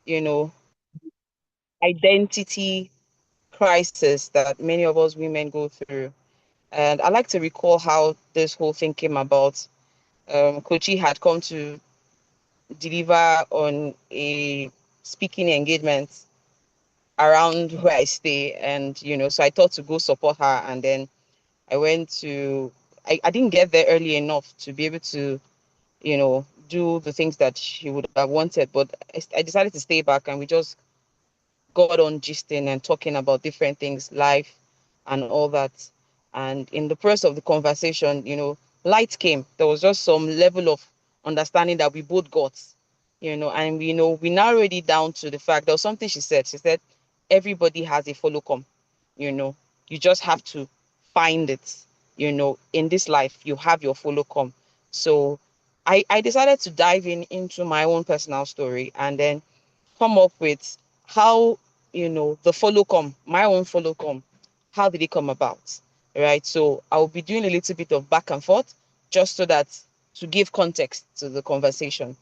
you know, identity crisis that many of us women go through. And I like to recall how this whole thing came about. Kochi had come to deliver on a speaking engagement around where I stay. And, so I thought to go support her. And then I went to, I didn't get there early enough to be able to, do the things that she would have wanted. But I decided to stay back and we just got on gisting and talking about different things, life and all that. And in the process of the conversation, light came. There was just some level of understanding that we both got, and we narrowed it down to the fact there was something she said. She said, everybody has a follow come, you know, you just have to find it, in this life, you have your follow come. So I decided to dive into my own personal story and then come up with how the follow come, my own follow come, how did it come about, right? So I'll be doing a little bit of back and forth just so that to give context to the conversation.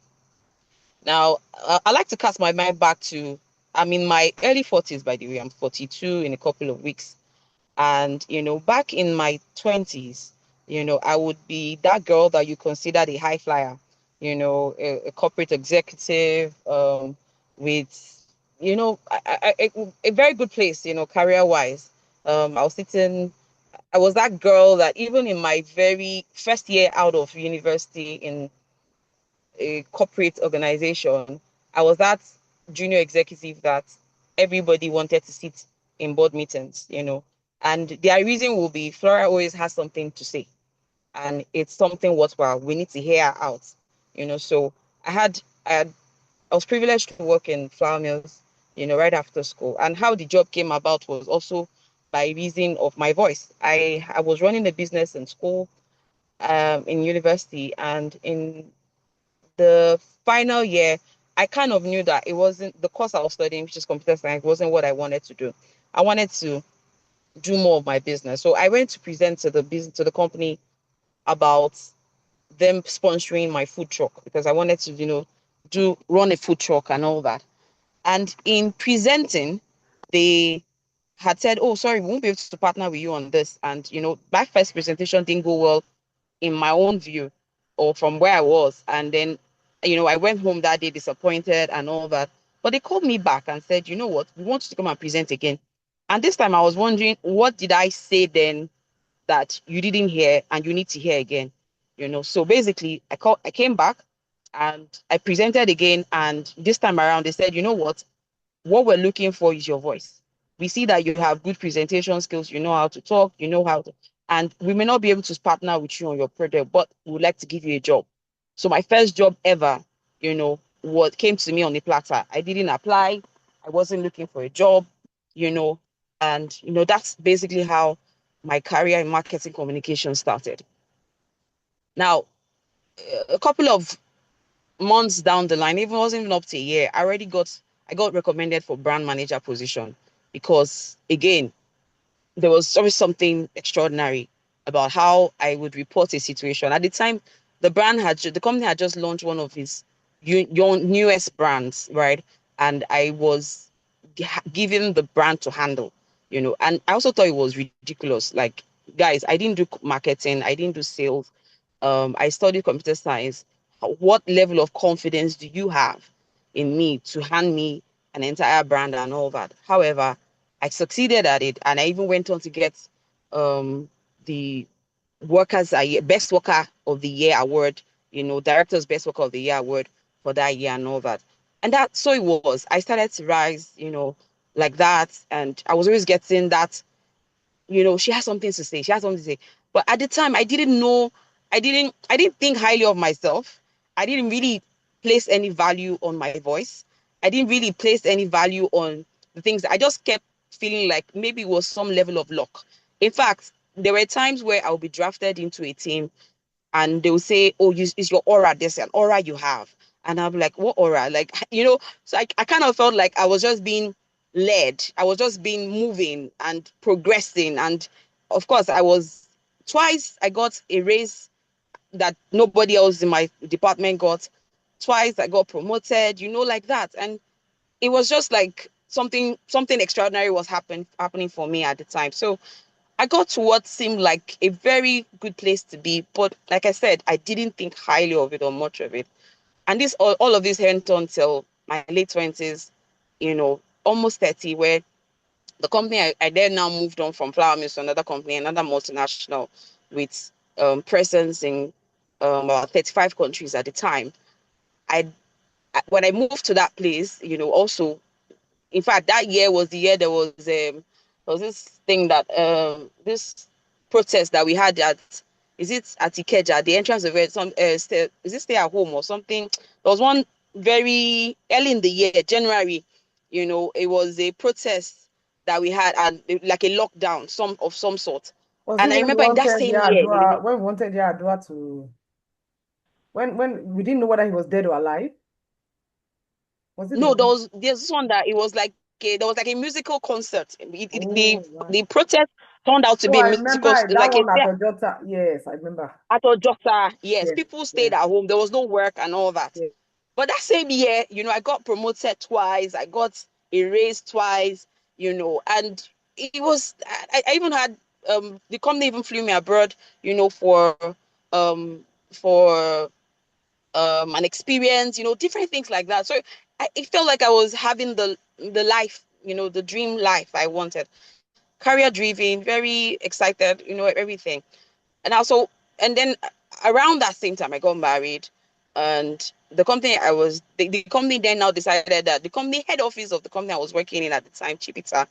Now I like to cast my mind back to, I'm in my early 40s, by the way. I'm 42 in a couple of weeks. And back in my 20s, I would be that girl that you consider a high flyer, a corporate executive, with, a very good place, career wise. I was sitting, I was that girl that even in my very first year out of university in a corporate organization, I was that junior executive that everybody wanted to sit in board meetings, And their reason will be Flora always has something to say, and it's something worthwhile. We need to hear her out, So I had, I had, I was privileged to work in flour mills, right after school. And how the job came about was also by reason of my voice. I was running a business in school, in university, and in the final year, I kind of knew that it wasn't the course I was studying, which is computer science, wasn't what I wanted to do. I wanted to do more of my business. So I went to present to the business to the company about them sponsoring my food truck because I wanted to, do run a food truck and all that. And in presenting, they had said, "Oh, sorry, we won't be able to partner with you on this." And my first presentation didn't go well in my own view or from where I was. And then, I went home that day disappointed and all that. But they called me back and said, "You know what? We want you to come and present again." And this time I was wondering, what did I say then that you didn't hear and you need to hear again? So basically I came back and I presented again. And this time around they said, "You know what we're looking for is your voice. We see that you have good presentation skills, you know how to talk, you know how to, and we may not be able to partner with you on your project, but we would like to give you a job." So my first job ever, what came to me on the platter. I didn't apply. I wasn't looking for a job, you know, and that's basically how my career in marketing communication started. Now, a couple of months down the line, even wasn't even up to a year, I got recommended for brand manager position because again, there was always something extraordinary about how I would report a situation. At the time, the company had just launched one of its newest brands, right? And I was given the brand to handle, and I also thought it was ridiculous. Like, guys, I didn't do marketing, I didn't do sales. I studied computer science. What level of confidence do you have in me to hand me an entire brand and all that? However, I succeeded at it, and I even went on to get the best worker of the year award, director's best worker of the year award for that year and all that. And that so it was. I started to rise, like that, and I was always getting that, she has something to say. She has something to say. But at the time, I didn't know. I didn't think highly of myself. I didn't really place any value on my voice. I didn't really place any value on the things. I just kept feeling like maybe it was some level of luck. In fact, there were times where I would be drafted into a team and they will say, "Oh, is your aura this an aura you have?" And I'm like, "What aura?" Like, so I kind of felt like I was just being led. I was just being moving and progressing. And of course, I got a raise that nobody else in my department got. Twice I got promoted, like that. And it was just like something extraordinary was happening for me at the time. So I got to what seemed like a very good place to be, but like I said, I didn't think highly of it or much of it. And this all of this went on till my late 20s, almost 30, where the company I then now moved on from Flower Mills to another company, another multinational with presence in about 35 countries at the time. I when I moved to that place, also, in fact, that year was the year there was this thing that this protest that we had at, is it at Ikeja, the entrance of it, is it stay at home or something? There was one very early in the year, January, it was a protest that we had, and like a lockdown, some sort. Was it And I when we remember in that wanted same year, Yadua, when we wanted Yadua to, when we didn't know whether he was dead or alive? Was it the no, one? there's this one that it was like there was like a musical concert. Oh, right. The protest turned out to Oh, be a I remember musical, that like one at Ojota. Yes, I remember. at Ojota. Yes, Yes, people stayed yes, at home. There was no work and all that. yes. But that same year, I got promoted twice. I got a raise twice. And it was. I even had the company even flew me abroad. Um for an experience. Different things like that. So it felt like I was having the life. The dream life I wanted. Career driven, very excited. Everything. And also, and then around that same time, I got married, and the company then now decided that the company head office of the company I was working in at the time, Chipita,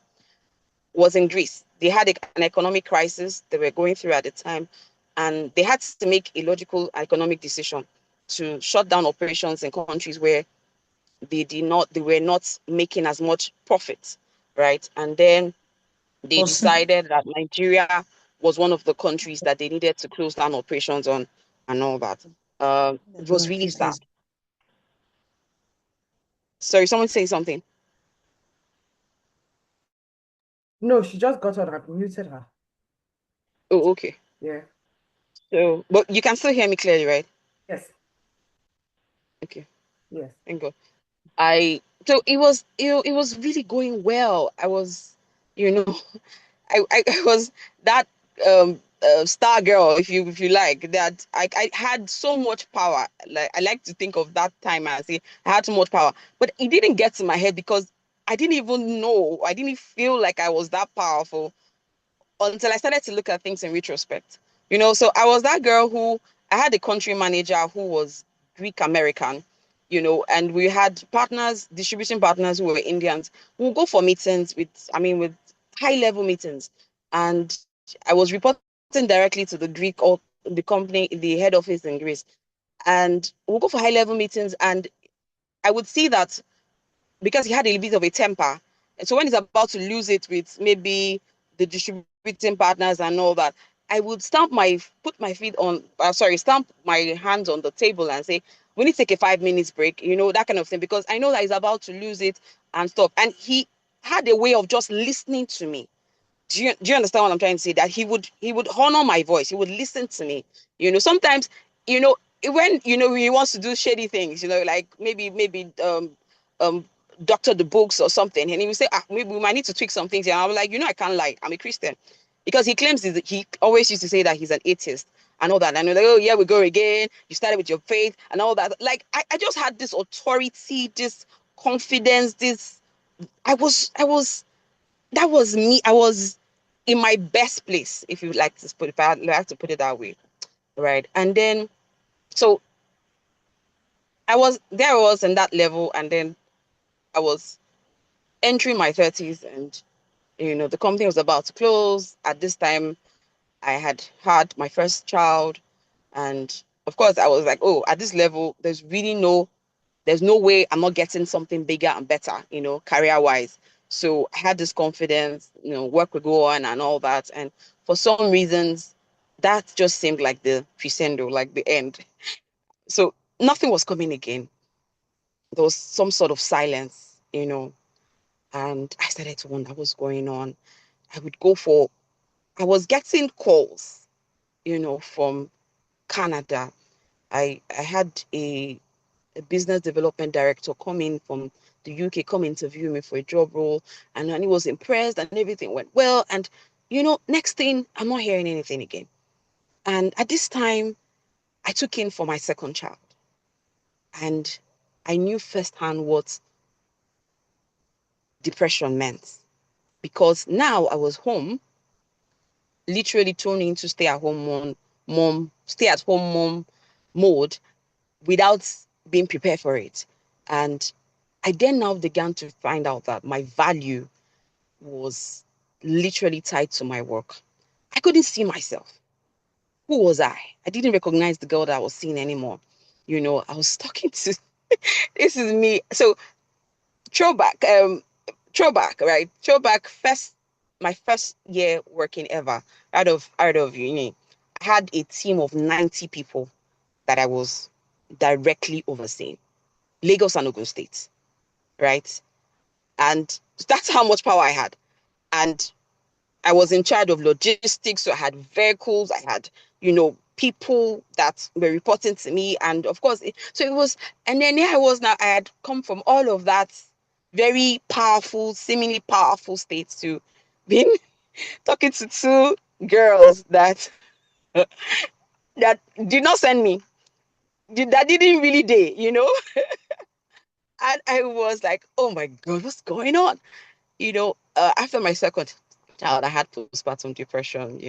was in Greece. They had an economic crisis they were going through at the time, and they had to make a logical economic decision to shut down operations in countries where they were not making as much profit, right? And then they Possible. decided that Nigeria was one of the countries that they needed to close down operations on and all that. It was really sad. Sorry, someone saying something. No, she just got on. I muted her. Oh, okay. Yeah. So, but you can still hear me clearly, right? Yes. Okay, Yes. thank God. So it was really going well. I was, you know, I was that star girl, if you like that. I had so much power. Like I like to think of that time and say I had so much power, but it didn't get to my head because I didn't even know. I didn't feel like I was that powerful until I started to look at things in retrospect. So I was that girl who I had a country manager who was Greek American, and we had partners, distribution partners who were Indians. We'll go for meetings with high level meetings. And I was reporting directly to the Greek or the company, the head office in Greece. And we'll go for high level meetings. And I would see that because he had a bit of a temper. And so when he's about to lose it with maybe the distributing partners and all that, I would stamp my hands on the table and say, we need to take a 5 minutes break, that kind of thing, because I know that he's about to lose it and stuff. And he had a way of just listening to me. Do you understand what I'm trying to say? That he would honor my voice. He would listen to me. Sometimes, you know, when he wants to do shady things, like maybe um doctor the books or something, and he would say, maybe we might need to tweak some things. And I'm like, I can't lie. I'm a Christian, because he claims he always used to say that he's an atheist and all that. And you're like, oh yeah, we go again. You started with your faith and all that. Like I just had this authority, this confidence, this I was that was me. I was in my best place, if you like to put, if I like to put it that way, right? And then, so I was in that level, and then I was entering my 30s, and the company was about to close. At this time, I had my first child, and of course, I was like, oh, at this level, there's no way I'm not getting something bigger and better, career wise. So I had this confidence, work would go on and all that. And for some reasons, that just seemed like the crescendo, like the end. So nothing was coming again. There was some sort of silence, and I started to wonder what's going on. I would go for, I was getting calls, from Canada. I had a business development director come in from the UK, come interview me for a job role. And he was impressed and everything went well. And, next thing, I'm not hearing anything again. And at this time, I took in for my second child. And I knew firsthand what depression meant. Because now I was home, literally thrown into stay at home mom mode without being prepared for it. And I then now began to find out that my value was literally tied to my work. I couldn't see myself. Who was I? I didn't recognize the girl that I was seeing anymore. I was talking to this is me. So throwback, right? Throwback first my first year working ever out of uni. I had a team of 90 people that I was directly overseeing. Lagos and Ogun State, right? And that's how much power I had. And I was in charge of logistics, so I had vehicles, I had, people that were reporting to me, and of course, so it was. And then here I was now. I had come from all of that very powerful, seemingly powerful states to being talking to two girls that that did not send me, that didn't really date. And I was like, oh my god, what's going on? After my second child, I had postpartum depression.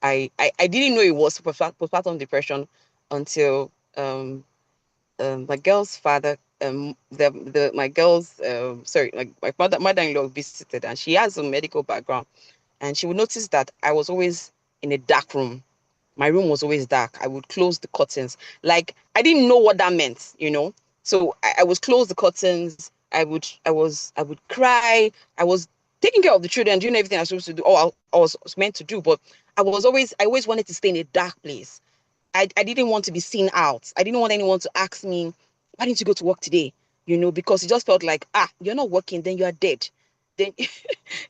I didn't know it was postpartum depression until my girl's father, my girl's sorry, like my mother-in-law visited, and she has a medical background, and she would notice that I was always in a dark room. My room was always dark. I would close the curtains. Like I didn't know what that meant. So I would close the curtains. I would cry. I was taking care of the children, doing everything I was supposed to do. Oh, I was meant to do, but I always wanted to stay in a dark place. I didn't want to be seen out. I didn't want anyone to ask me, why didn't you go to work today? Because it just felt like, you're not working, then you are dead. Then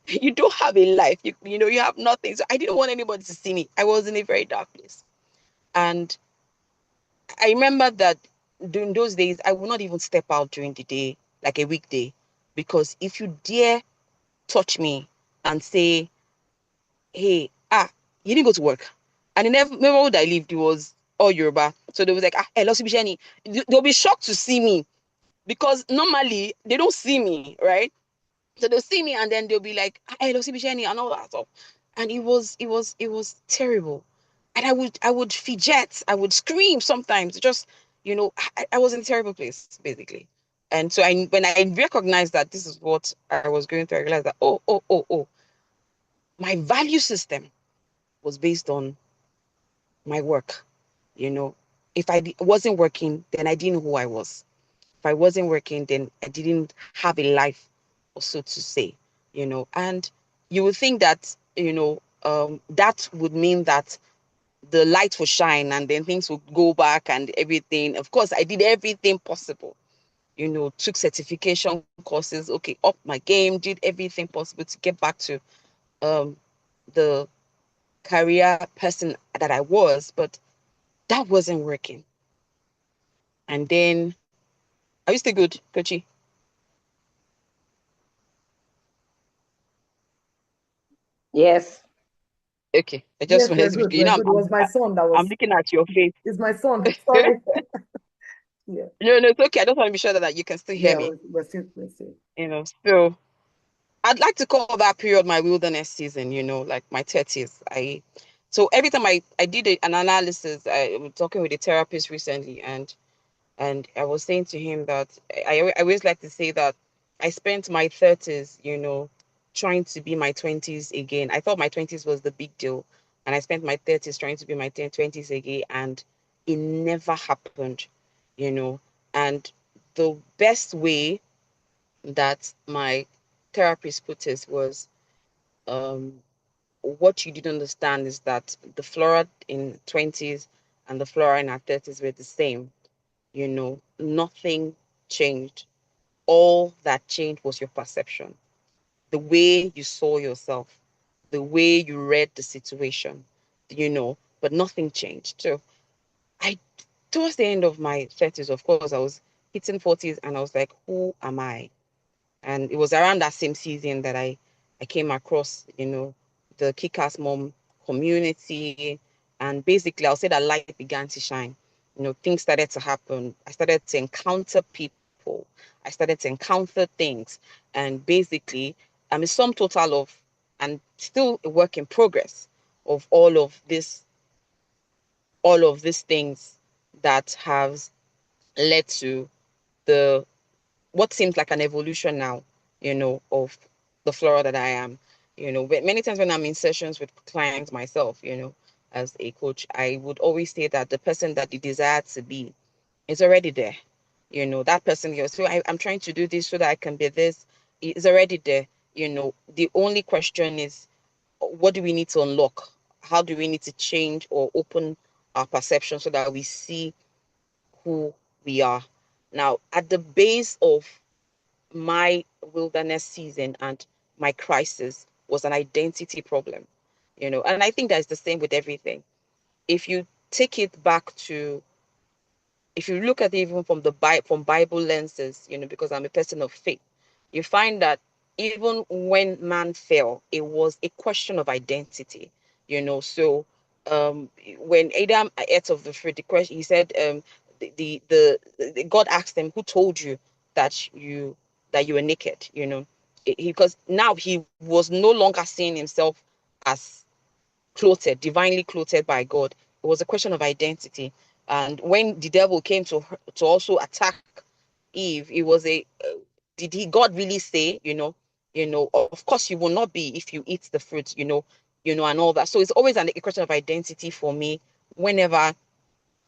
you don't have a life. You have nothing. So I didn't want anybody to see me. I was in a very dark place. And I remember that during those days, I would not even step out during the day, like a weekday, because if you dare touch me and say, hey, you didn't go to work. And in the neighborhood I lived, it was all Yoruba. So they was like, hello, Sibishani. They'll be shocked to see me because normally they don't see me, right? So they'll see me and then they'll be like, hello, Sibishani, and all that stuff. And it was terrible. And I would fidget, I would scream sometimes. Just, I was in a terrible place, basically. And so when I recognized that this is what I was going through, I realized that, oh, my value system was based on my work. You know, if I wasn't working, then I didn't know who I was. If I wasn't working, then I didn't have a life, or so to say. And you would think that that would mean that the light will shine and then things will go back and everything. Of course, I did everything possible. Took certification courses, okay, up my game, did everything possible to get back to um the career person that I was, but that wasn't working. And then, are you still good, Kochi? Yes. Okay, I just Yes, wanted we're to be, good. We're good. It was my son that I'm was, looking at your face. it's my son. Sorry. Yeah. No, it's okay. I just want to be sure that you can still hear Yeah, me. we're still. So I'd like to call that period my wilderness season. Like my 30s. So every time I did an analysis, I was talking with a therapist recently, and I was saying to him that I always like to say that I spent my 30s, trying to be my 20s again. I thought my 20s was the big deal, and I spent my 30s trying to be my 20s again, and it never happened, you know. And the best way that my therapist put it was, um, what you didn't understand is that the Flora in 20s and the Flora in her 30s were the same. Nothing changed. All that changed was your perception, the way you saw yourself, the way you read the situation, but nothing changed. So I, towards the end of my 30s, of course, I was hitting 40s and I was like, who am I? And it was around that same season that I came across, the Kick-Ass Mom community. And basically, I'll say that light began to shine. Things started to happen. I started to encounter people. I started to encounter things. And basically, I'm a sum total of, and still a work in progress of all of these things that have led to the what seems like an evolution now, of the Flora that I am. But many times when I'm in sessions with clients myself, as a coach, I would always say that the person that you desire to be is already there. That person goes, so I'm trying to do this so that I can be this, is already there. The only question is, what do we need to unlock? How do we need to change or open our perception so that we see who we are? Now, at the base of my wilderness season and my crisis was an identity problem, and I think that's the same with everything. If you take it back to, if you look at it even from from Bible lenses, because I'm a person of faith, you find that even when man fell, it was a question of identity, So when Adam ate of the fruit, the question he said, the God asked him, "Who told you that you were naked?" Because now he was no longer seeing himself as clothed, divinely clothed by God. It was a question of identity. And when the devil came to also attack Eve, it was did he God really say, of course you will not be if you eat the fruit, and all that. So it's always a question of identity for me whenever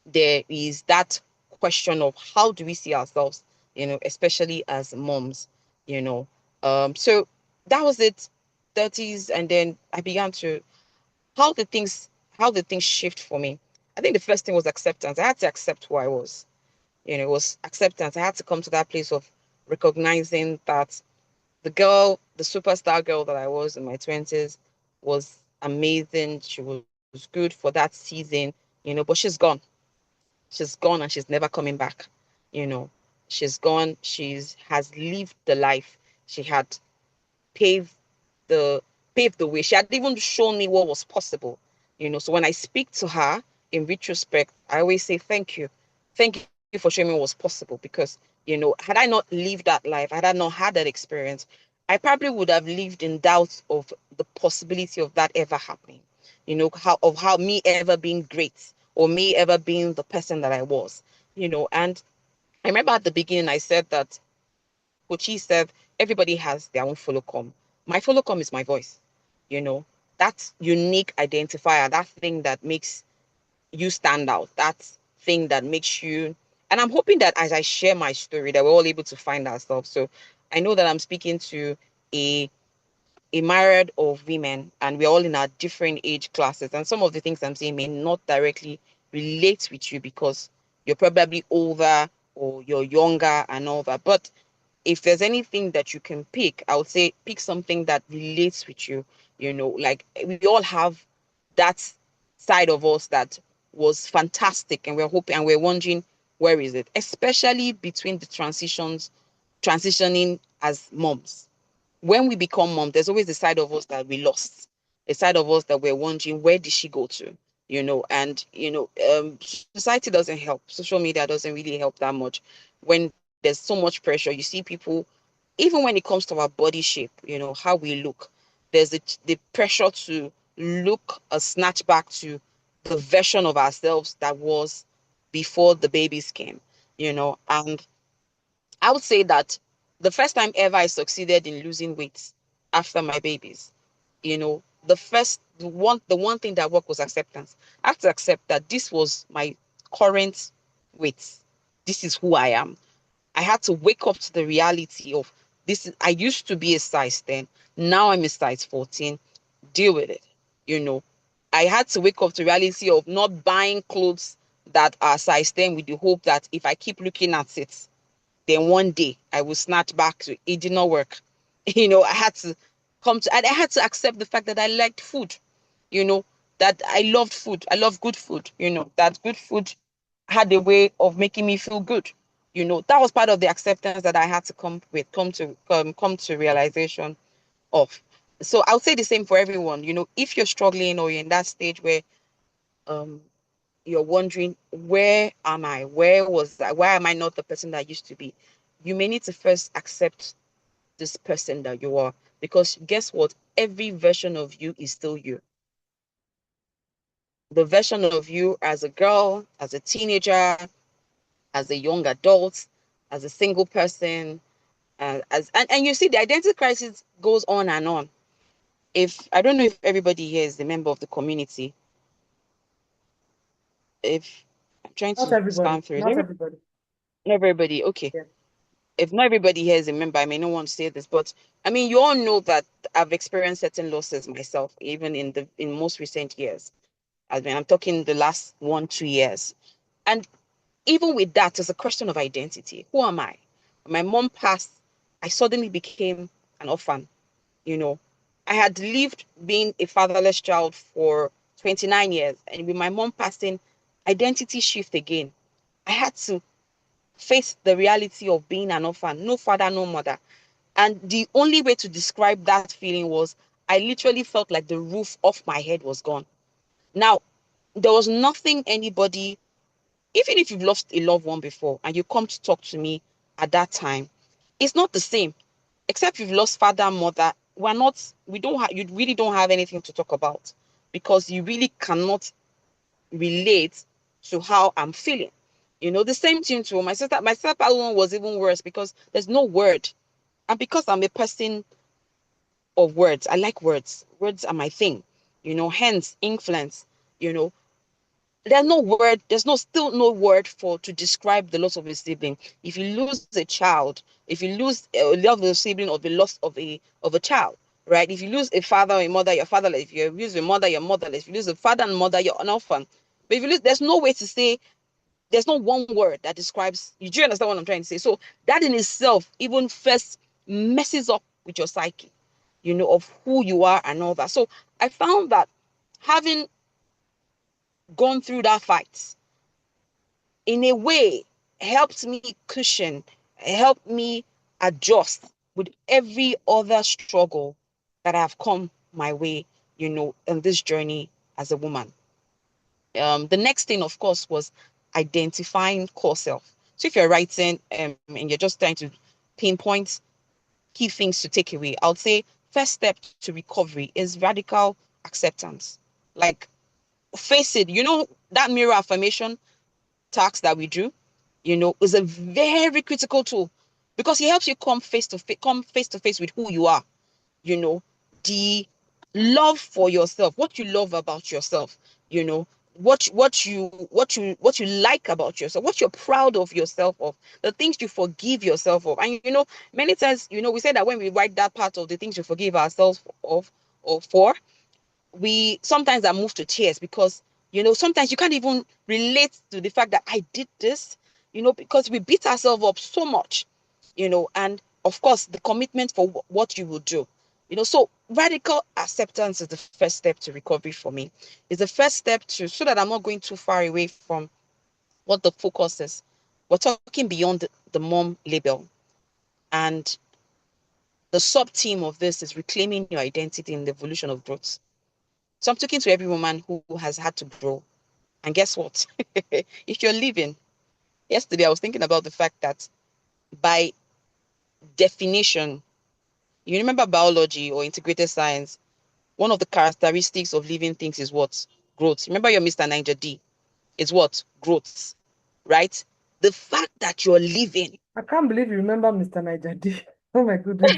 there is that question of how do we see ourselves, especially as moms, so that was it, 30s, and then I began to how the things how the things shift for me. I think the first thing was acceptance. I had to accept who I was. It was acceptance. I had to come to that place of recognizing that the superstar girl that I was in my 20s was amazing. She was good for that season, but she's gone. She's gone and she's never coming back. You know, she's gone. She's has lived the life. She had paved the paved the way. She had even shown me what was possible. So when I speak to her in retrospect, I always say thank you. Thank you for showing me what was possible because, had I not lived that life, had I not had that experience, I probably would have lived in doubt of the possibility of that ever happening. How me ever being great or me ever being the person that I was. And I remember at the beginning I said that Kochi said everybody has their own follow-com. My follow-com is my voice. You know, that unique identifier, that thing that makes you stand out, that thing that makes you. And I'm hoping that as I share my story, that we're all able to find ourselves. So I know that I'm speaking to a a myriad of women, and we're all in our different age classes. And some of the things I'm saying may not directly relate with you because you're probably older or you're younger and all that. But if there's anything that you can pick, I would say pick something that relates with you. Like we all have that side of us that was fantastic, and we're hoping and we're wondering where is it, especially between the transitioning as moms. When we become mom, there's always the side of us that we lost, a side of us that we're wondering where did she go to, and society doesn't help. Social media doesn't really help that much. When there's so much pressure, you see people, even when it comes to our body shape, how we look, there's the pressure to look a snatch back to the version of ourselves that was before the babies came, and I would say that the first time ever I succeeded in losing weight after my babies, the one thing that worked was acceptance. I have to accept that this was my current weight. This is who I am. I had to wake up to the reality of this. I used to be a size 10. Now I'm a size 14. Deal with it. You know, I had to wake up to the reality of not buying clothes that are size 10 with the hope that if I keep looking at it, then one day I will snatch back to it. It did not work. I had to I had to accept the fact that I liked food, you know, that I loved food. I love good food, that good food had a way of making me feel good. That was part of the acceptance that I had to come to realization of. So I'll say the same for everyone. If you're struggling or you're in that stage where um you're wondering, where am I? Where was I? Why am I not the person that I used to be? You may need to first accept this person that you are, because guess what? Every version of you is still you. The version of you as a girl, as a teenager, as a young adult, as a single person, and you see the identity crisis goes on and on. If I don't know if everybody here is a member of the community, if I'm trying Not to everybody. scan through, Not everybody. everybody okay? Yeah. If not everybody here is a member, I may not want to say this, but I mean, you all know that I've experienced certain losses myself, even in most recent years. I mean, I'm talking the last 1, 2 years, and even with that, it's a question of identity. Who am I? When my mom passed, I suddenly became an orphan. You know, I had lived being a fatherless child for 29 years, and with my mom passing, identity shift again. I had to face the reality of being an orphan, no father, no mother. And the only way to describe that feeling was I literally felt like the roof off my head was gone. Now, there was nothing anybody, even if you've lost a loved one before and you come to talk to me at that time, it's not the same. Except you've lost father, mother, you really don't have anything to talk about, because you really cannot relate to how I'm feeling. The same thing to my sister. My sister one was even worse because there's no word. And because I'm a person of words, I like words. Words are my thing. Hence influence. You know, there's no word, still no word for to describe the loss of a sibling. If you lose a child, if you lose a loss of a sibling, or the loss of a child, right? If you lose a father or a mother, you're fatherless. If you lose a mother, you're motherless. If you lose a father and mother, you're an orphan. But if you lose, there's no way to say, there's no one word that describes you. Do you understand what I'm trying to say? So that in itself even first messes up with your psyche, of who you are and all that. So I found that having gone through that fight, in a way, helped me cushion, helped me adjust with every other struggle that have come my way, in this journey as a woman. The next thing, of course, was identifying core self. So if you're writing and you're just trying to pinpoint key things to take away, I would say first step to recovery is radical acceptance. Like, face it, that mirror affirmation task that we do, is a very critical tool, because it helps you come face to face with who you are. You know, the love for yourself, what you love about yourself, you know, what you like about yourself, what you're proud of yourself of, the things you forgive yourself of. And many times, we say that when we write that part of the things you forgive ourselves of or for, we sometimes are moved to tears, because sometimes you can't even relate to the fact that I did this, because we beat ourselves up so much, and of course the commitment for what you will do. So radical acceptance is the first step to recovery for me. Is the first step to, so that I'm not going too far away from what the focus is. We're talking beyond the mom label, and the sub theme of this is reclaiming your identity in the evolution of growth. So I'm talking to every woman who has had to grow. And guess what? If you're living, yesterday I was thinking about the fact that by definition, you remember biology or integrated science, one of the characteristics of living things is what? Growth. Remember your Mr. Niger D. It's what? Growth. Right? The fact that you're living. I can't believe you remember Mr. Niger D. Oh my goodness.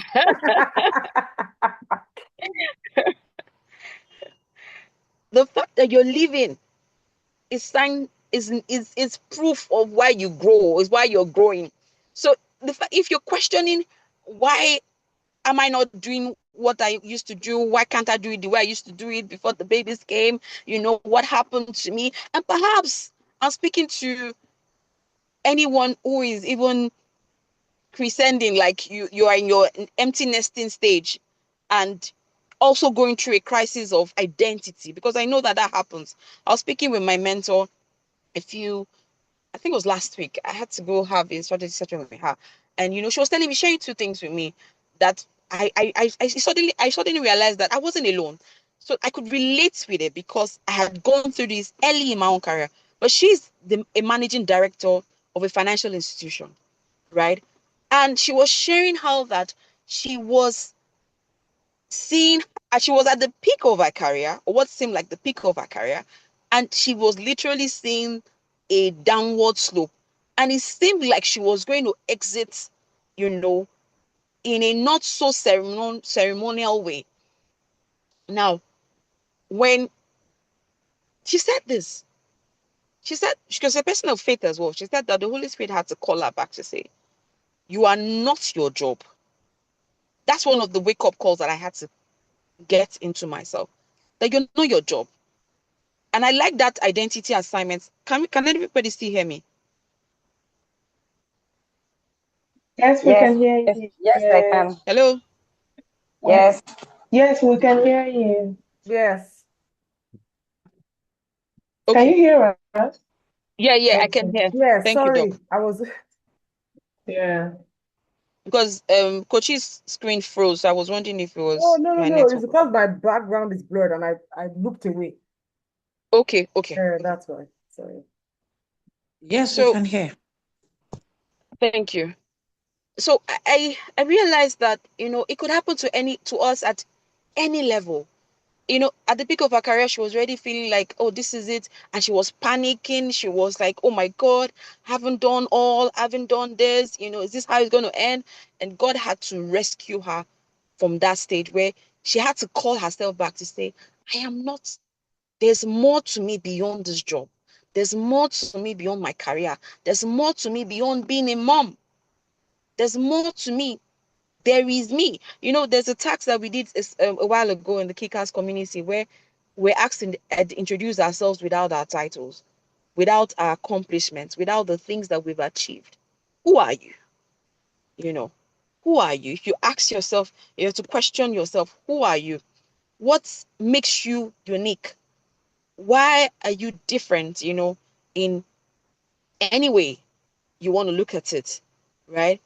The fact that you're living is sign is proof of why you grow, is why you're growing. So if you're questioning, why am I not doing what I used to do? Why can't I do it the way I used to do it before the babies came? What happened to me? And perhaps I'm speaking to anyone who is even crescending, like you are in your empty nesting stage, and also going through a crisis of identity, because I know that happens. I was speaking with my mentor a few I think it was last week, I had to go have a strategy session with her. And, she was telling me, sharing two things with me that I suddenly realized that I wasn't alone. So I could relate with it because I had gone through this early in my own career. But she's a managing director of a financial institution, right? And she was sharing how that she was seeing, she was at the peak of her career, or what seemed like the peak of her career, and she was literally seeing a downward slope. And it seemed like she was going to exit, you know, in a not so ceremonial way. Now, when she said this, she said, she was a person of faith as well. She said that the Holy Spirit had to call her back to say, you are not your job. That's one of the wake up calls that I had to get into myself. That you're not your job. And I like that identity assignment. Can everybody still hear me? Yes, we Yes, can hear yes, you. yes, I can. Hello? Yes, Yes, we can hear you. Yes. Can you Okay. hear us? Yeah, I can Okay. hear. Yes, Thank you, Doc. sorry. I was Yeah. Because Coach's screen froze. So I was wondering if it oh was no no my no. It's network. because my background is blurred and I looked away. Okay. That's why. Sorry. Yes, we So can hear. thank you. So I realized that it could happen to us at any level. At the peak of her career, she was already feeling like, oh, this is it. And she was panicking. She was like, oh my God, haven't done this. Is this how it's going to end? And God had to rescue her from that stage where she had to call herself back to say, I am not, there's more to me beyond this job. There's more to me beyond my career. There's more to me beyond being a mom. There's more to me. There is me. There's a task that we did a while ago in the Kickers community where we're asked to introduce ourselves without our titles, without our accomplishments, without the things that we've achieved. Who are you? You know, who are you? If you ask yourself, you have to question yourself, who are you? What makes you unique? Why are you different, in any way you want to look at it, right?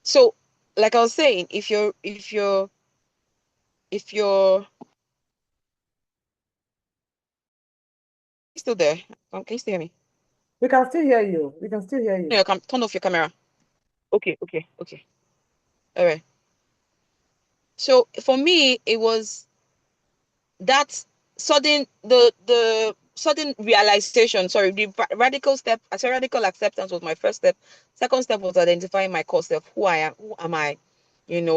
So, like I was saying, if you're still there, can you still hear me? We can still hear you. We can still hear you. Turn off your camera. Okay. All right. So for me, it was that the sudden realization, sorry, the radical step. I said radical acceptance was my first step. Second step was identifying my core self, who am I,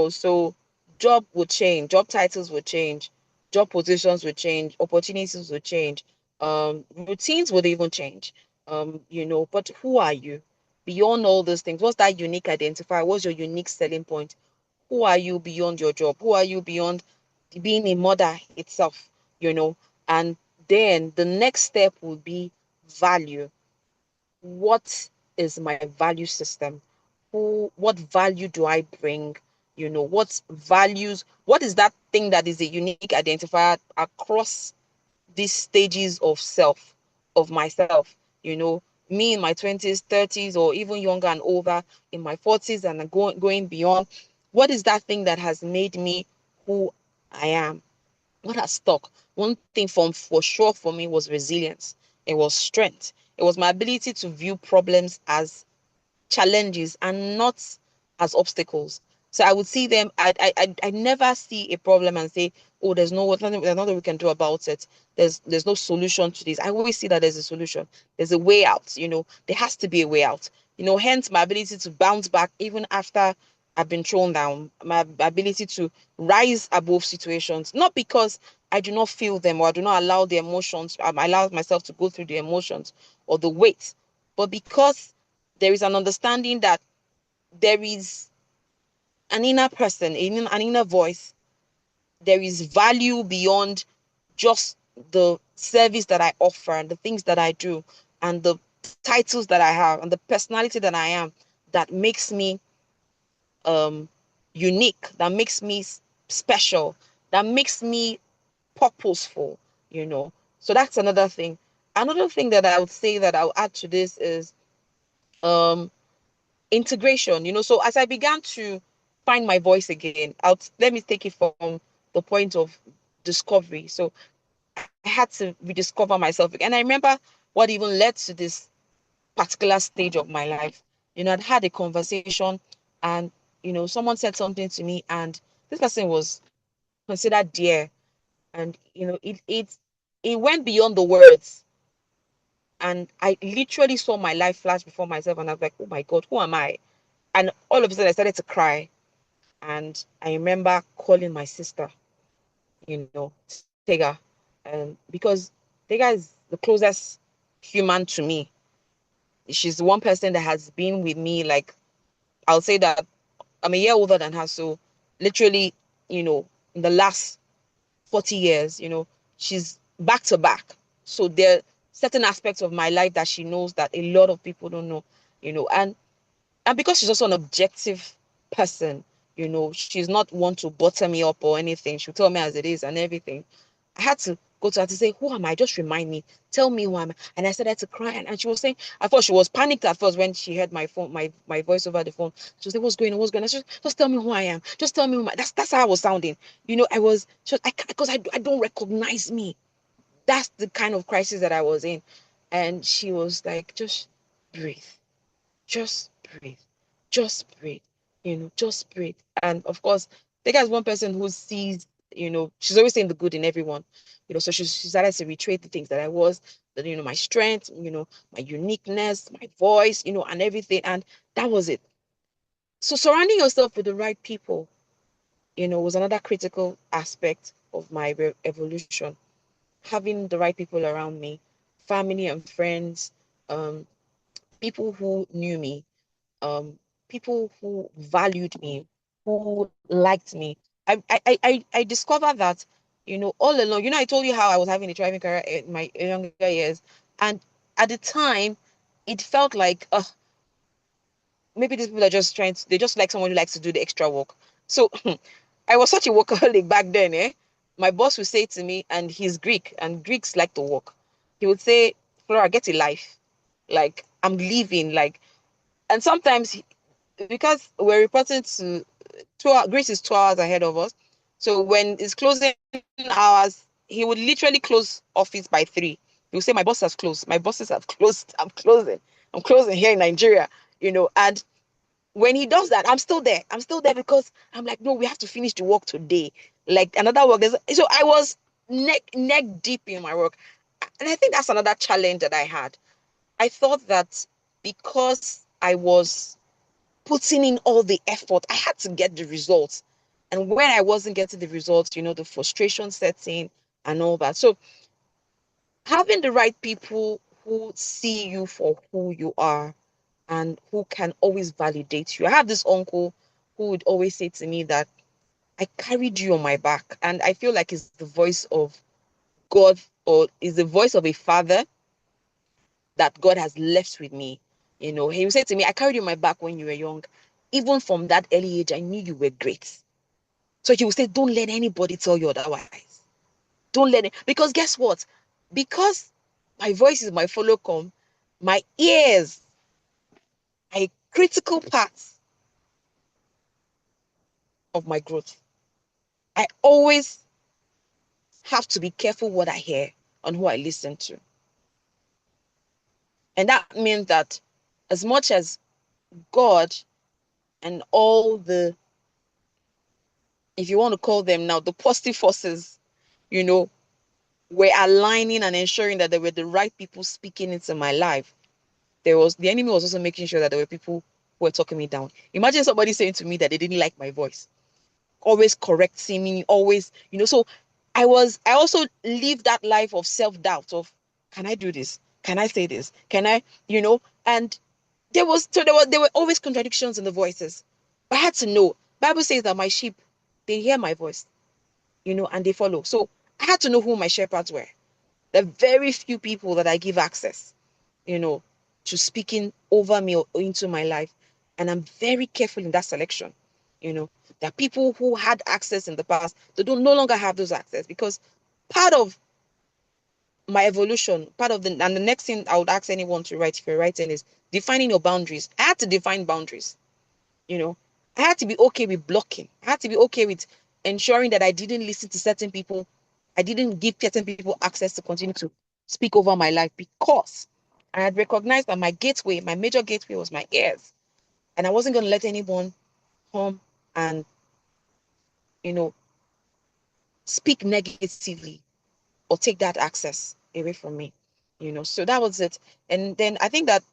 so job would change, job titles would change, job positions would change, opportunities would change, routines would even change, but who are you beyond all those things? What's that unique identifier? What's your unique selling point? Who are you beyond your job? Who are you beyond being a mother itself, and then the next step will be value. What is my value system? What value do I bring? What is that thing that is a unique identifier across these stages of myself, me in my 20s, 30s, or even younger and older, in my 40s and going beyond. What is that thing that has made me who I am? What has stuck? One thing for sure for me was resilience. It was strength. It was my ability to view problems as challenges and not as obstacles. So I would see them. I never see a problem and say, "Oh, there's nothing we can do about it. There's no solution to this." I always see that there's a solution. There's a way out. There has to be a way out. Hence my ability to bounce back even after I've been thrown down. My ability to rise above situations, not because I do not feel them or I do not allow the emotions. I allow myself to go through the emotions or the weight, but because there is an understanding that there is an inner person, an inner voice. There is value beyond just the service that I offer and the things that I do and the titles that I have and the personality that I am that makes me unique, that makes me special, that makes me purposeful. So that's another thing. Another thing that I would say that I'll add to this is integration, so as I began to find my voice again, let me take it from the point of discovery. So I had to rediscover myself again. And I remember what even led to this particular stage of my life. I'd had a conversation, and someone said something to me, and this person was considered dear, and it went beyond the words, and I literally saw my life flash before myself, and I was like, oh my God, who am I? And all of a sudden I started to cry. And I remember calling my sister, Tega, because Tega is the closest human to me. She's the one person that has been with me. Like, I'll say that I'm a year older than her. So literally, in the last 40 years, she's back to back. So there are certain aspects of my life that she knows that a lot of people don't know, and because she's also an objective person, she's not one to butter me up or anything. She'll tell me as it is and everything. I had to go to her to say, who am I? Just remind me. Tell me who am I? And I started to cry. And she was saying, I thought she was panicked at first when she heard my phone, my voice over the phone. She was like, what's going on? What's going on? Just tell me who I am. Just tell me who I am. That's how I was sounding. I was just, because I don't recognize me. That's the kind of crisis that I was in. And she was like, just breathe. Just breathe. Just breathe. Just breathe. And of course, the guy is one person who sees, she's always saying the good in everyone. So she started to reiterate the things that I was, that, my strength, my uniqueness, my voice, and everything. And that was it. So surrounding yourself with the right people, was another critical aspect of my evolution. Having the right people around me, family and friends, um, people who knew me, um, people who valued me, who liked me. I discovered that, all along, I told you how I was having a thriving career in my younger years. And at the time, it felt like, maybe these people are just they just like someone who likes to do the extra work. So I was such a workaholic back then, eh? My boss would say to me, and he's Greek, and Greeks like to work. He would say, Flora, get a life. Like, I'm leaving. Like, and sometimes because we're reporting to Greece is 2 hours ahead of us. So when it's closing hours, he would literally close office by 3. He would say, my boss has closed. My bosses have closed. I'm closing. I'm closing here in Nigeria, and when he does that, I'm still there. I'm still there because I'm like, no, we have to finish the work today. Like another work. So I was neck deep in my work. And I think that's another challenge that I had. I thought that because I was putting in all the effort, I had to get the results. And when I wasn't getting the results, the frustration setting and all that. So having the right people who see you for who you are and who can always validate you. I have this uncle who would always say to me that I carried you on my back. And I feel like it's the voice of God, or is the voice of a father that God has left with me. He would say to me, I carried you on my back when you were young. Even from that early age, I knew you were great. So he would say, don't let anybody tell you otherwise. Don't let it, because guess what? Because my voice is my follow come, my ears are a critical part of my growth. I always have to be careful what I hear and who I listen to. And that means that as much as God and all the, if you want to call them now, the positive forces, were aligning and ensuring that there were the right people speaking into my life, the enemy was also making sure that there were people who were talking me down. Imagine somebody saying to me that they didn't like my voice, always correcting me, always, so I also lived that life of self-doubt of, can I do this? Can I say this? Can I, and there were always contradictions in the voices. But I had to know. Bible says that my sheep, they hear my voice, and they follow. So I had to know who my shepherds were. The very few people that I give access, you know, to speaking over me or into my life. And I'm very careful in that selection. There are people who had access in the past, they don't no longer have those access, because part of my evolution, part of and the next thing I would ask anyone to write if you're writing is defining your boundaries. I had to define boundaries, you know. I had to be okay with blocking. I had to be okay with ensuring that I didn't listen to certain people. I didn't give certain people access to continue to speak over my life because I had recognized that my gateway, my major gateway was my ears. And I wasn't going to let anyone come and, you know, speak negatively or take that access away from me, you know. So that was it. And then I think that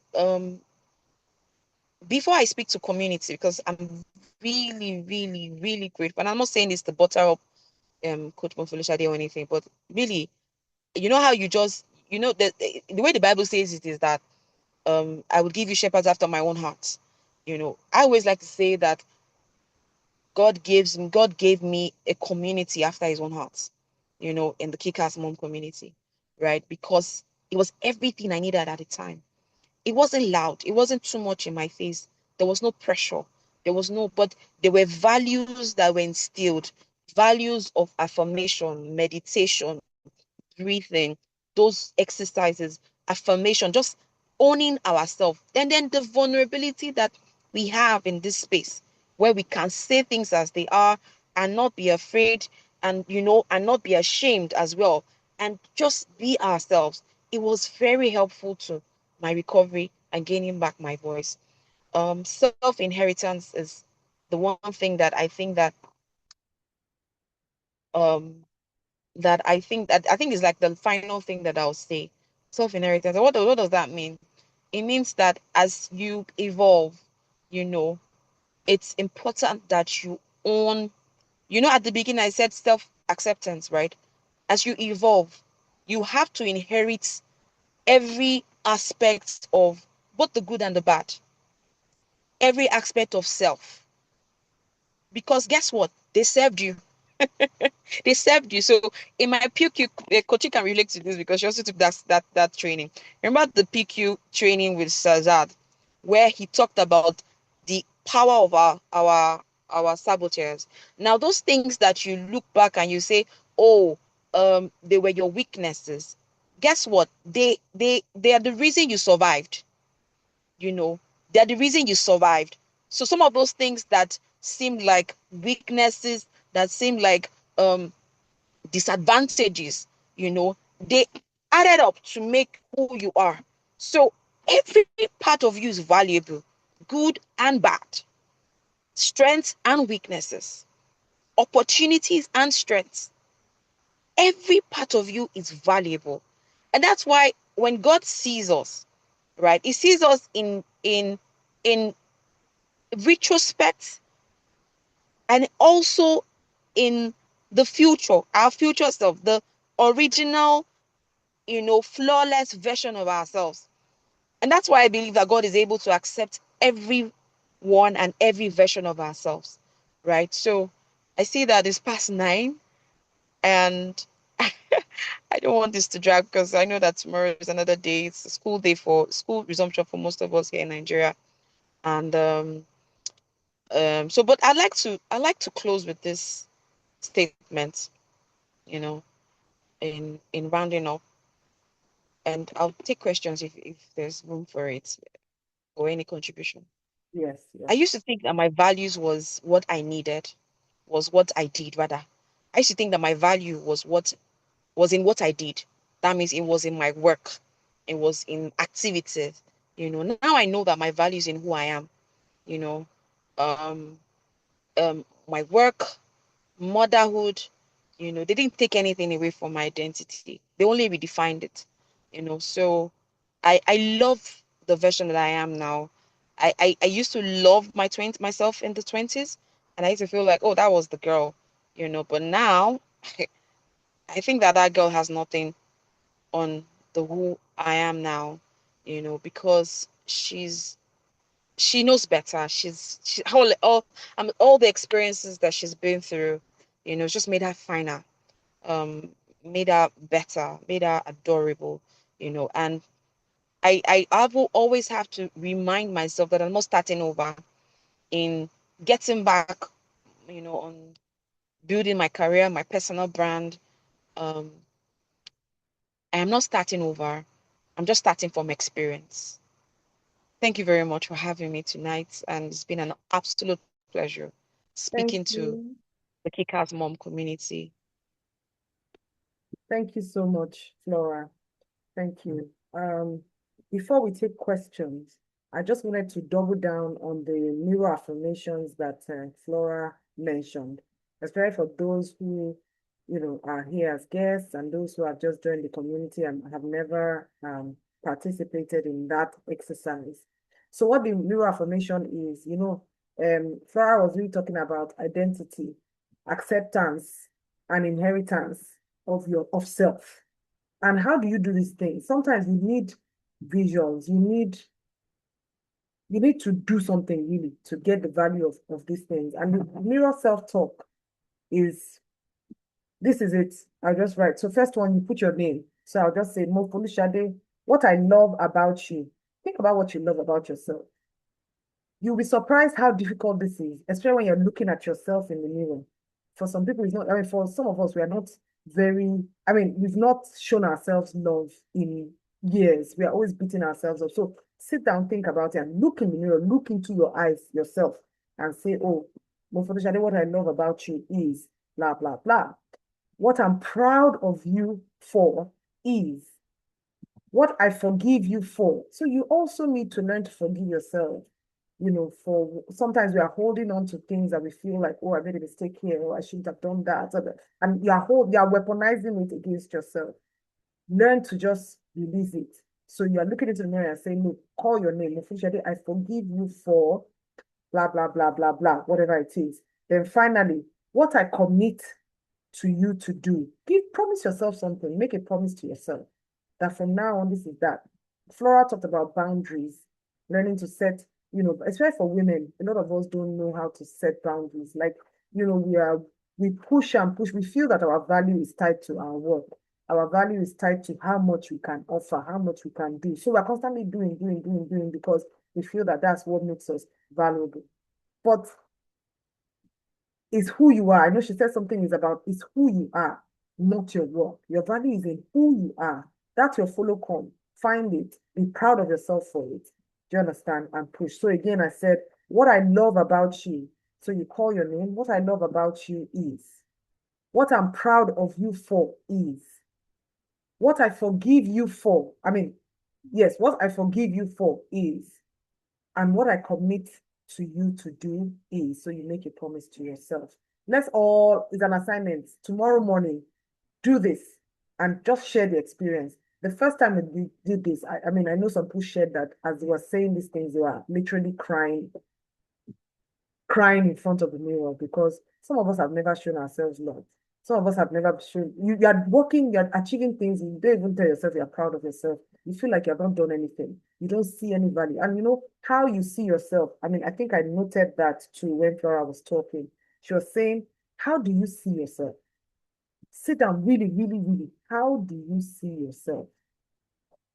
before I speak to community, because I'm really, really, really grateful, and I'm not saying this to butter up Coach Mofolishade or anything, but really, you know how you just, you know, the way the Bible says it is that I would give you shepherds after my own heart. You know, I always like to say that God gave me a community after his own heart, you know, in the Kickass Mom community, right? Because it was everything I needed at the time. It wasn't loud, it wasn't too much in my face. There was no pressure. But there were values that were instilled, values of affirmation, meditation, breathing, those exercises, affirmation, just owning ourselves. And then the vulnerability that we have in this space where we can say things as they are and not be afraid and, you know, and not be ashamed as well and just be ourselves. It was very helpful to my recovery and gaining back my voice. Self-inheritance is the one thing that I think um that I think is like the final thing that I'll say. Self-inheritance. What does that mean? It means that as you evolve, you know, it's important that you own, you know, at the beginning I said self-acceptance, right? As you evolve, you have to inherit every aspect of both the good and the bad, every aspect of self. Because guess what? They served you. They served you. So in my PQ, Kochi can relate to this because she also took that training. Remember the PQ training with Sazad, where he talked about the power of our saboteurs. Now those things that you look back and you say, oh, they were your weaknesses. Guess what? They are the reason you survived. You know, they're the reason you survived. So some of those things that seem like weaknesses, that seem like disadvantages, you know, they added up to make who you are. So every part of you is valuable, good and bad, strengths and weaknesses, opportunities and strengths. Every part of you is valuable. And that's why when God sees us, right, he sees us in retrospect and also in the future, our future self, the original, you know, flawless version of ourselves. And that's why I believe that God is able to accept every one and every version of ourselves, right? So I see that it's past 9 and I don't want this to drag because I know that tomorrow is another day. It's a school day for school resumption for most of us here in Nigeria. And but I like to close with this statement, you know, in rounding up, and I'll take questions if there's room for it or any contribution. Yes, I yes. used to think that my values was what I needed, was what I did rather. I used to think that my value was in what I did. That means it was in my work, it was in activities. You know, now I know that my value is in who I am. You know, um, my work, motherhood, you know, they didn't take anything away from my identity. They only redefined it, you know. So I love the version that I am now. I used to love myself in the 20s, and I used to feel like, oh, that was the girl, you know. But now I think that that girl has nothing on the who I am now, you know, because she knows better. She all the experiences that she's been through, you know, just made her finer, um, made her better, made her adorable, you know. And I will always have to remind myself that I'm not starting over in getting back, you know, on building my career, my personal brand, um, I am not starting over. I'm just starting from experience. Thank you very much for having me tonight. And it's been an absolute pleasure Thank speaking to you. the Kickers Mom community. Thank you so much, Flora. Thank you. Before we take questions, I just wanted to double down on the mirror affirmations that Flora mentioned, especially for those who, are here as guests and those who have just joined the community and have never participated in that exercise. So what the mirror affirmation is, Flora was really talking about identity, acceptance, and inheritance of self. And how do you do these things? Sometimes you need visuals. You need to do something really to get the value of these things. And the mirror self-talk is, this is it. I'll just write. So first one, you put your name. So I'll just say, Mo Folishade, what I love about you. Think about what you love about yourself. You'll be surprised how difficult this is, especially when you're looking at yourself in the mirror. For some people, it's not, for some of us, we are not we've not shown ourselves love in years. We are always beating ourselves up. So sit down, think about it, and look in the mirror, look into your eyes yourself, and say, oh, Mofodeshade, what I love about you is blah, blah, blah. What I'm proud of you for is what I forgive you for. So you also need to learn to forgive yourself. For sometimes we are holding on to things that we feel like, oh, I made a mistake here, or I shouldn't have done that. And you are weaponizing it against yourself. Learn to just release it. So you are looking into the mirror and saying, look, call your name. I forgive you for blah, blah, blah, blah, blah, whatever it is. Then finally, what I commit to you to do. Promise yourself something. Make a promise to yourself that from now on, this is that. Flora talked about boundaries, learning to set, especially for women, a lot of us don't know how to set boundaries. Like, we push and push. We feel that our value is tied to our work. Our value is tied to how much we can offer, how much we can do. So we're constantly doing because we feel that that's what makes us valuable. But it's who you are. I know she said something is about it's who you are, not your work. Your value is in who you are. That's your follow come. Find it. Be proud of yourself for it. Do you understand? And push. So again, I said, what I love about you. So you call your name. What I love about you is. What I'm proud of you for is. What I forgive you for. Yes, what I forgive you for is. And what I commit to you to do is, so you make a promise to yourself. It's an assignment. Tomorrow morning, do this and just share the experience. The first time we did this, I know some people shared that as they were saying these things, they were literally crying in front of the mirror because some of us have never shown ourselves love. Some of us have never shown, you are working, you're achieving things, you don't even tell yourself you're proud of yourself. You feel like you haven't done anything. You don't see any value. And how you see yourself. I think I noted that too when Flora was talking. She was saying, how do you see yourself? Sit down, really, really, really. How do you see yourself?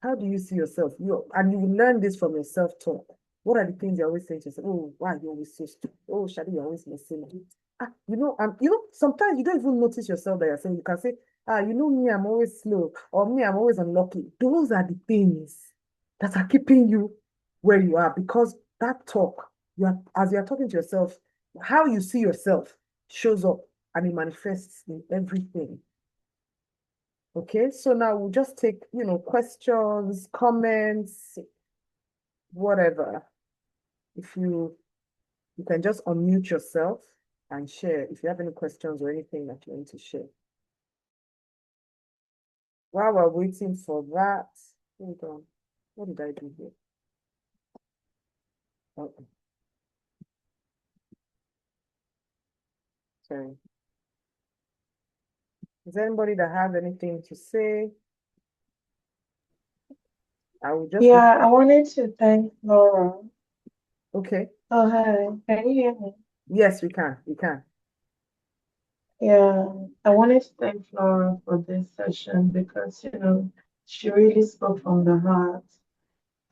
How do you see yourself? And you will learn this from your self-talk. What are the things you always say to yourself? Oh, why are you always so stupid? Oh, Shadi, you're always messing up. Sometimes you don't even notice yourself that you're saying. You can say, me, I'm always slow, or me, I'm always unlucky. Those are the things that are keeping you where you are because that talk, as you're talking to yourself, how you see yourself shows up and it manifests in everything. Okay, so now we'll just take, questions, comments, whatever. If you can just unmute yourself and share if you have any questions or anything that you want to share. While we're waiting for that, hold on. What did I do here? Okay. Sorry. Is there anybody that has anything to say? I will just. Yeah, I wanted to thank Laura. Okay. Oh, hi. Can you hear me? Yes, we can. We can. Yeah, I wanted to thank Laura for this session because, she really spoke from the heart.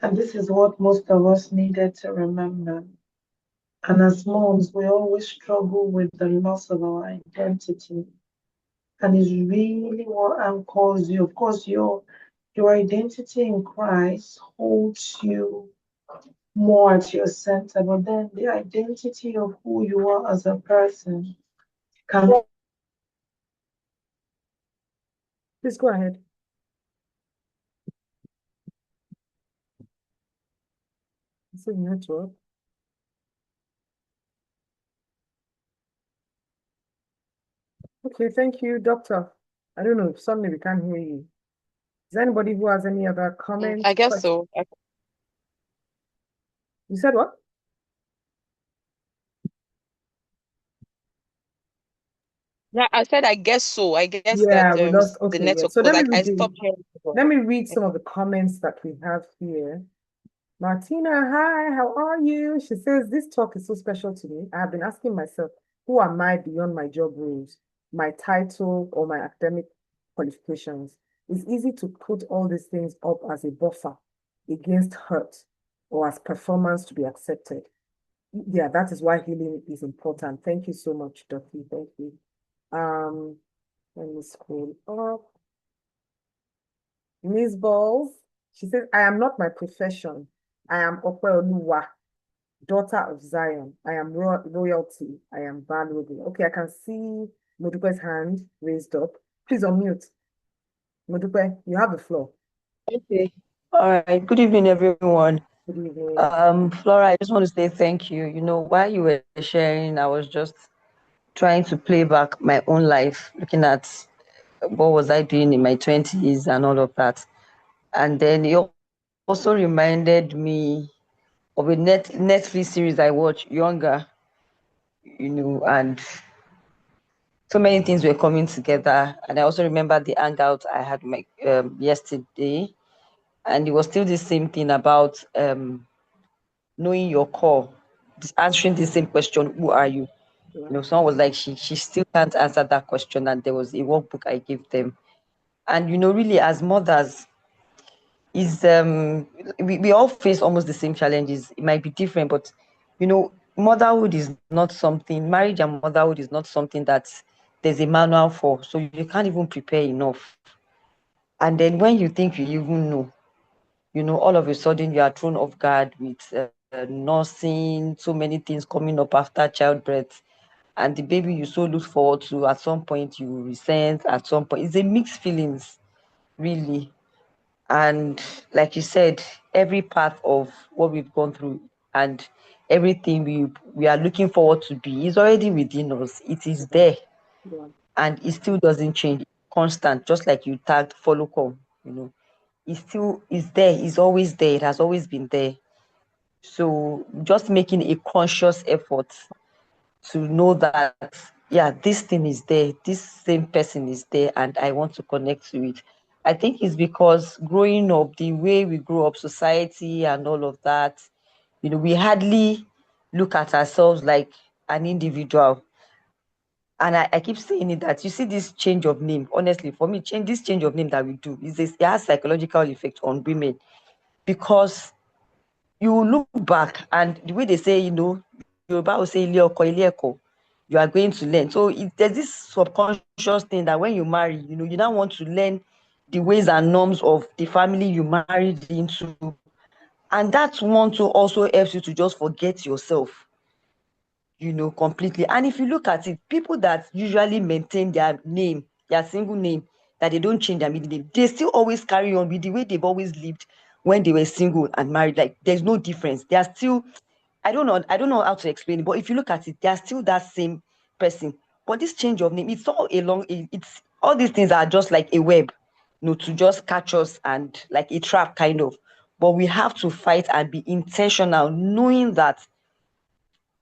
And this is what most of us needed to remember. And as moms, we always struggle with the loss of our identity. and is really what anchors you. Of course, your identity in Christ holds you more at your center, but then the identity of who you are as a person can Please go ahead. It's a network. Okay, thank you, doctor. I don't know, suddenly we can't hear you. Is there anybody who has any other comments? I guess so. You said what? Yeah, I said I guess so. I guess Yeah, that we lost. the Okay, yeah. network, So because let me I read stopped hearing people. let me read some of the comments that we have here. Martina, hi, how are you? She says, this talk is so special to me. I have been asking myself, who am I beyond my job roles, my title, or my academic qualifications? It's easy to put all these things up as a buffer against hurt or as performance to be accepted. Yeah, that is why healing is important. Thank you so much, Dr. Thank you. Let me scroll up. Miss Balls, she says, I am not my profession. I am Opeoluwa, daughter of Zion. I am royalty. I am valuable. Okay, I can see Modupe's hand raised up. Please unmute. Modupe, you have the floor. Okay. All right. Good evening, everyone. Good evening. Flora, I just want to say thank you. You know, while you were sharing, I was just trying to play back my own life, looking at what was I doing in my 20s and all of that. And then you also reminded me of a Netflix series I watched, Younger, you know, and so many things were coming together. And I also remember the hangout I had my yesterday, and it was still the same thing about knowing your core, answering the same question, who are you? You know, someone was like, she still can't answer that question, and there was a workbook I gave them. And you know, really, as mothers, is we all face almost the same challenges. It might be different, but you know, motherhood is not something, marriage and motherhood is not something that there's a manual for, so you can't even prepare enough. And then when you think you even know, you know, all of a sudden you are thrown off guard with nursing, so many things coming up after childbirth, and the baby you so look forward to, at some point you resent, at some point it's a mixed feelings, really. And like you said, every part of what we've gone through and everything we are looking forward to be is already within us. It is there, Yeah. and it still doesn't change. Constant, just like you tagged follow come, you know, it still is there, it's always there, it has always been there. So just making a conscious effort to know that, yeah, this thing is there, this same person is there, and I want to connect to it. I think it's because growing up, the way we grow up, society and all of that, you know, we hardly look at ourselves like an individual. And I keep saying it, that you see this change of name, honestly, for me, this change of name that we do is this, it has psychological effect on women, because you look back and the way they say, you know, Yoruba will say ile oko, ile eko, you are going to learn. So there's this subconscious thing that when you marry, you know, you now want to learn the ways and norms of the family you married into. And that one too also helps you to just forget yourself, you know, completely. And if you look at it, people that usually maintain their name, their single name, that they don't change their middle name, they still always carry on with the way they've always lived when they were single and married. Like there's no difference. They are still, I don't know how to explain it, but if you look at it, they are still that same person. But this change of name, it's all along, it's all these things are just like a web, you know, to just catch us, and like a trap kind of. But we have to fight and be intentional, knowing that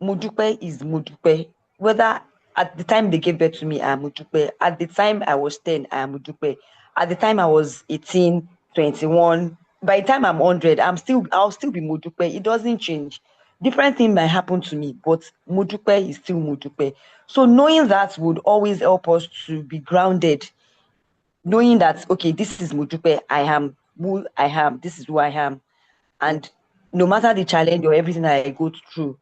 Modupe is Modupe. Whether at the time they gave birth to me, I am Modupe. At the time I was 10, I am Modupe. At the time I was 18, 21. By the time I'm 100, I'll still be Modupe. It doesn't change. Different thing might happen to me, but Modupe is still Modupe. So knowing that would always help us to be grounded, knowing that okay, this is Modupe, I am who I am, this is who I am. And no matter the challenge or everything I go through,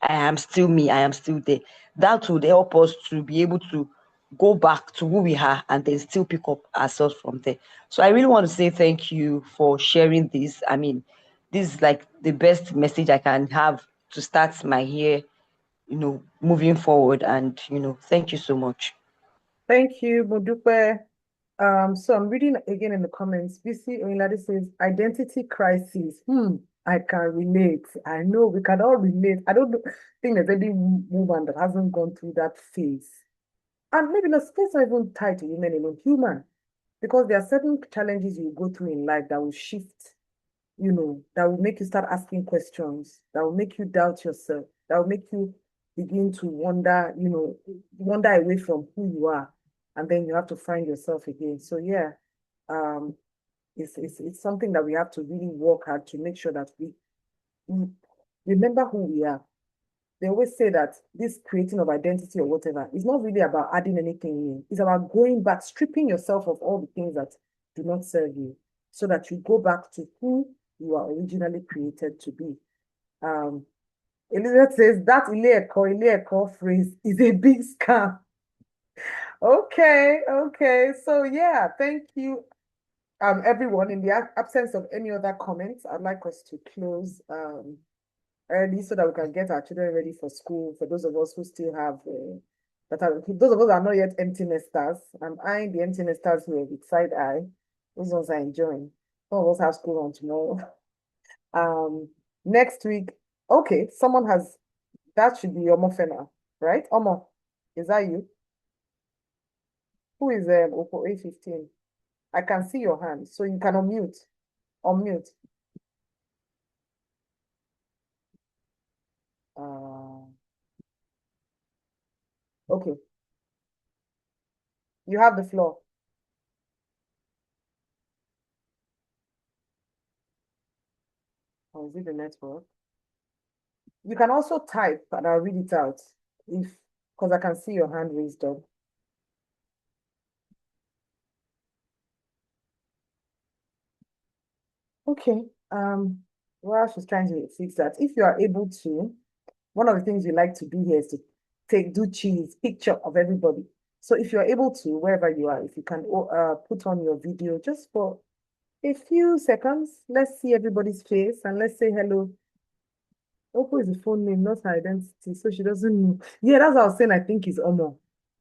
I am still me, I am still there. That would help us to be able to go back to who we are and then still pick up ourselves from there. So I really want to say thank you for sharing this. I mean, this is like the best message I can have to start my year, moving forward. And, thank you so much. Thank you, Modupe. So I'm reading again in the comments. BC Oyinlade says, identity crisis. I can relate. I know we can all relate. I don't think there's any woman that hasn't gone through that phase. And maybe not, it's not even tied to women alone, human. Because there are certain challenges you go through in life that will shift, that will make you start asking questions, that will make you doubt yourself, that will make you begin to wander, wander away from who you are. And then you have to find yourself again. So yeah, it's something that we have to really work hard to make sure that we remember who we are. They always say that this creating of identity or whatever is not really about adding anything in. It's about going back, stripping yourself of all the things that do not serve you, so that you go back to who you are originally created to be. Elizabeth says that ile eko phrase is a big scam. Okay. So yeah, thank you, everyone. In the absence of any other comments, I'd like us to close early so that we can get our children ready for school. For those of us who still have those of us are not yet empty nesters. I'm eyeing the empty nesters here with side eye. Those ones are enjoying. Some of us have school on tomorrow. Next week, okay, that should be Omo Fena, right? Omo, is that you? Who is Oppo A15? I can see your hand, so you can unmute. Unmute. Okay. You have the floor. Or is it the network? You can also type and I'll read it out because I can see your hand raised up. Okay. Well, she's trying to fix that. If you are able to, one of the things we like to do here is to do cheese picture of everybody. So if you're able to, wherever you are, if you can put on your video just for a few seconds, let's see everybody's face and let's say hello. Oppo is the phone name, not her identity, so she doesn't know. Yeah, that's what I was saying. I think it's Omo,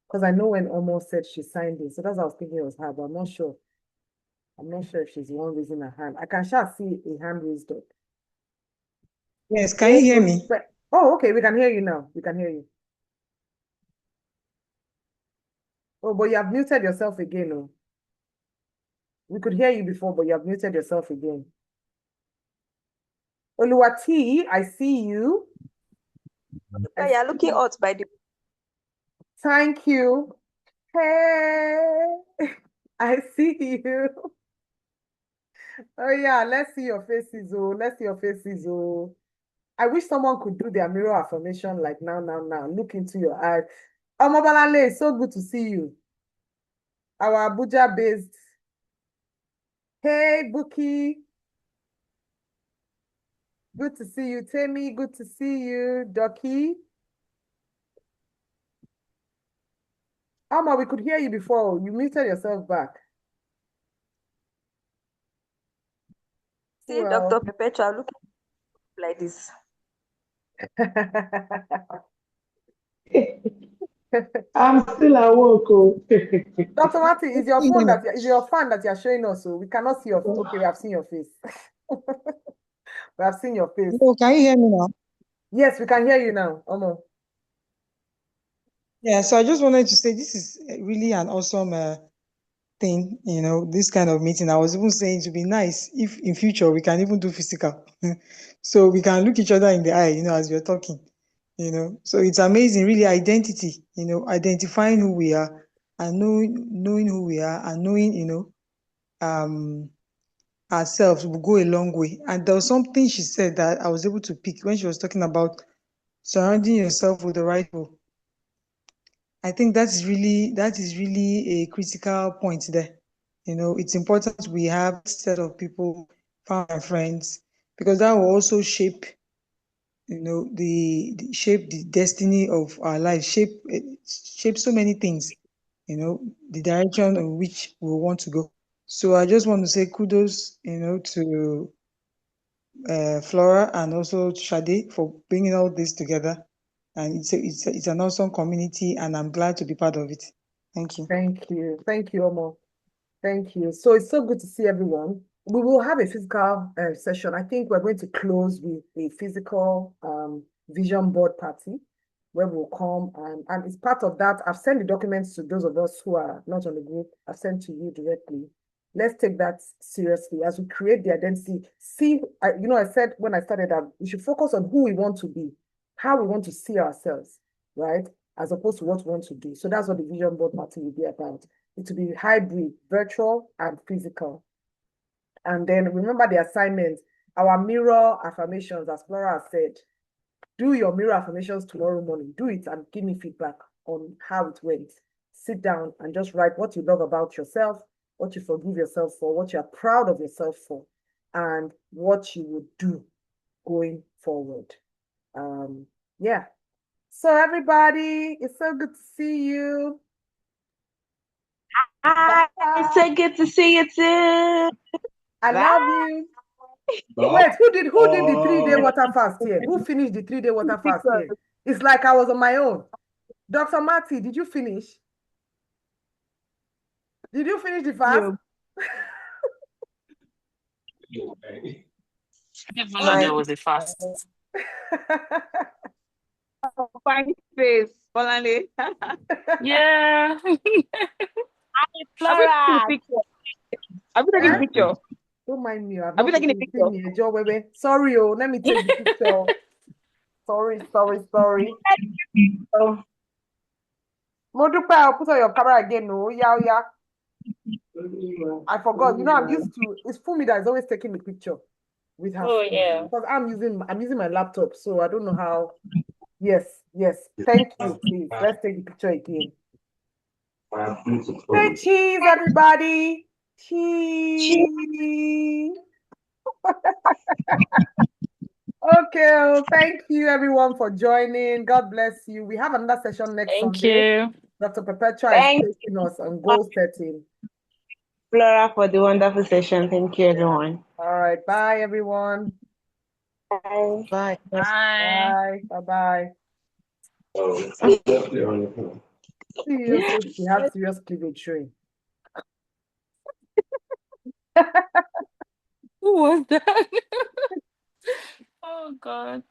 because I know when Omo said she signed it, so that's what I was thinking it was her, but I'm not sure. I'm not sure if she's the one raising her hand. I can sure see a hand raised up. Yes, can you hear me? Oh, okay, we can hear you now. We can hear you. Oh, but you have muted yourself again. Oh. We could hear you before, but you have muted yourself again. Oluwati, I see you. You're looking hot by the way. Thank you. Hey, I see you. Oh yeah, let's see your faces. Oh, let's see your faces. Oh, I wish someone could do their mirror affirmation like now. Look into your eyes. Omobalale, it's so good to see you. Our Abuja based. Hey, Buki. Good to see you, Temi. Good to see you, Ducky. Alma, we could hear you before. You muted yourself back. See, Dr. Perpetua looking like this. I'm still at work. Oh. Dr. Martin, is your fan that you're showing us? So we cannot see your face. Okay, we have seen your face. We have seen your face. Oh, can you hear me now? Yes, we can hear you now. Omo. Yeah, so I just wanted to say this is really an awesome thing, this kind of meeting. I was even saying it would be nice if in future we can even do physical. So we can look each other in the eye, as we're talking, So it's amazing, really, identity, identifying who we are and knowing who we are and knowing, ourselves will go a long way. And there was something she said that I was able to pick when she was talking about surrounding yourself with the right people. I think that is really a critical point there. It's important we have a set of people, family and friends, because that will also shape, shape the destiny of our life, shape so many things. the direction in which we want to go. So I just want to say kudos, to Flora and also Shade for bringing all this together. And it's an awesome community, and I'm glad to be part of it. Thank you. Thank you. Thank you, Omo. Thank you. So it's so good to see everyone. We will have a physical session. I think we're going to close with a physical vision board party where we'll come and it's part of that. I've sent the documents to those of us who are not on the group. I've sent to you directly. Let's take that seriously as we create the identity. See, I said when I started that we should focus on who we want to be, how we want to see ourselves, right? As opposed to what we want to do. So that's what the vision board party will be about. It will be hybrid, virtual and physical. And then remember the assignment, our mirror affirmations, as Flora said. Do your mirror affirmations tomorrow morning. Do it and give me feedback on how it went. Sit down and just write what you love about yourself, what you forgive yourself for, what you're proud of yourself for, and what you would do going forward. Yeah. So everybody, it's so good to see you. Hi, it's so good to see you too. I love you. Wait, who did the 3-day water fast here? Who finished the 3-day water fast here? It's like I was on my own. Dr. Marty, did you finish? Did you finish the fast? No. I didn't even know there was a fast. Fine face, Bolande. Yeah. Flora. Have you taken a picture? Don't mind me. Have you taken a picture? Sorry, let me take the picture. Sorry. Modupe, I'll put on your camera again. No, yeah. I forgot. I'm used to. It's Fumi that is always taking the picture with her phone. Yeah. Because I'm using my laptop, so I don't know how. Yes. Thank you. Please, let's take the picture again. Say cheese, everybody. Cheese. Okay, thank you everyone for joining. God bless you. We have another session next Sunday. You. Dr. Perpetua is taking us on goal setting. Flora for the wonderful session. Thank you, everyone. All right, bye everyone. Bye. Bye. Bye. Bye. See you. So she has serious cleavage showing. Who was that? Oh God.